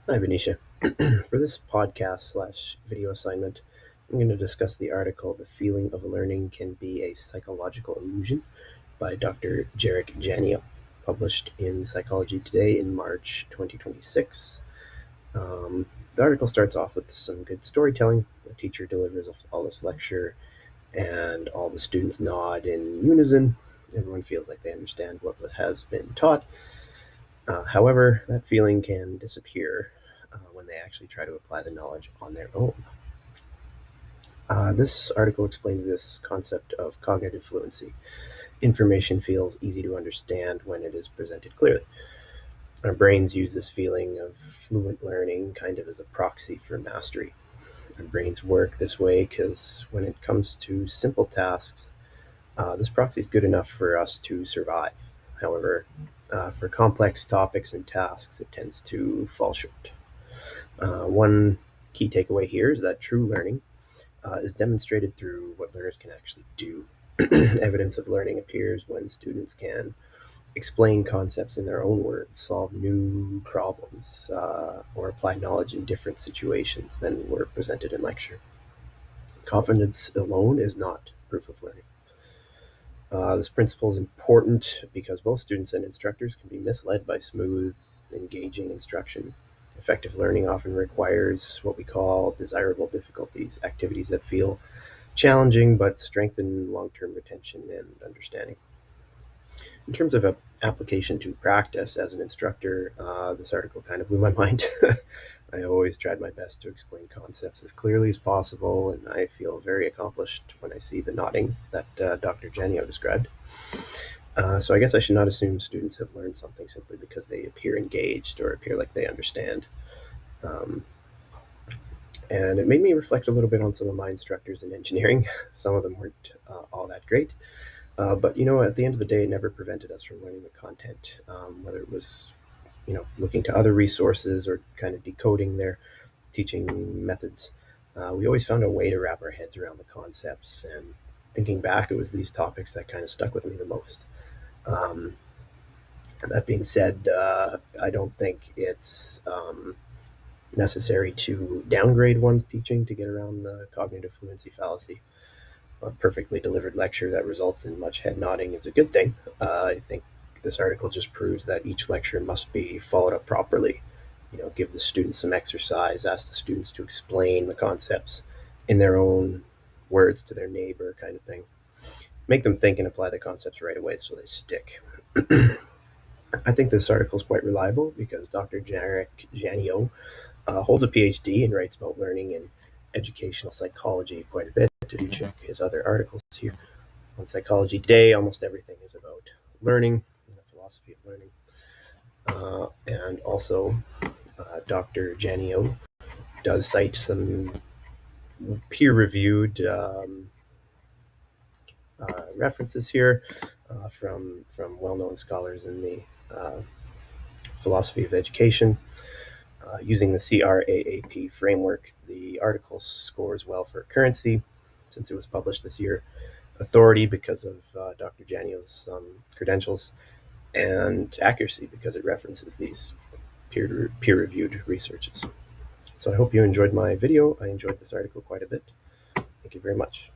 Hi, Venetia. For this podcast slash video assignment, I'm going to discuss the article "The Feeling of Learning Can Be a Psychological Illusion" by Dr. Jarek Janio, published in Psychology Today in March 2026. The article starts off with some good storytelling. The teacher delivers a flawless lecture, and all the students nod in unison. Everyone feels like they understand what has been taught. However, that feeling can disappear when they actually try to apply the knowledge on their own. This article explains this concept of cognitive fluency. Information feels easy to understand when it is presented clearly. Our brains use this feeling of fluent learning kind of as a proxy for mastery. Our brains work this way because when it comes to simple tasks, this proxy is good enough for us to survive. However, for complex topics and tasks, it tends to fall short. One key takeaway here is that true learning is demonstrated through what learners can actually do. Evidence of learning appears when students can explain concepts in their own words, solve new problems, or apply knowledge in different situations than were presented in lecture. Confidence alone is not proof of learning. This principle is important because both students and instructors can be misled by smooth, engaging instruction. Effective learning often requires what we call desirable difficulties, activities that feel challenging but strengthen long term retention and understanding. In terms of application to practice as an instructor, this article kind of blew my mind. I always tried my best to explain concepts as clearly as possible, and I feel very accomplished when I see the nodding that Dr. Genio described. So I guess I should not assume students have learned something simply because they appear engaged or appear like they understand. Um, and it made me reflect a little bit on some of my instructors in engineering. Some of them weren't all that great. But at the end of the day, it never prevented us from learning the content, whether it was looking to other resources or kind of decoding their teaching methods. We always found a way to wrap our heads around the concepts. And thinking back, it was these topics that kind of stuck with me the most. Um, that being said, I don't think it's necessary to downgrade one's teaching to get around the cognitive fluency fallacy. A perfectly delivered lecture that results in much head nodding is a good thing. I think this article just proves that each lecture must be followed up properly. Give the students some exercise, ask the students to explain the concepts in their own words to their neighbor, kind of thing. Make them think and apply the concepts right away so they stick. I think this article is quite reliable because Dr. Jarek Janio holds a PhD and writes about learning and educational psychology quite a bit. If you check his other articles here on Psychology Today, almost everything is about learning and the philosophy of learning. And also, Dr. Janio does cite some peer-reviewed references here from well-known scholars in the philosophy of education. Using the CRAAP framework, the article scores well for currency since it was published this year, authority because of Dr. Janio's credentials, and accuracy because it references these peer-reviewed researches. So I hope you enjoyed my video. I enjoyed this article quite a bit. Thank you very much.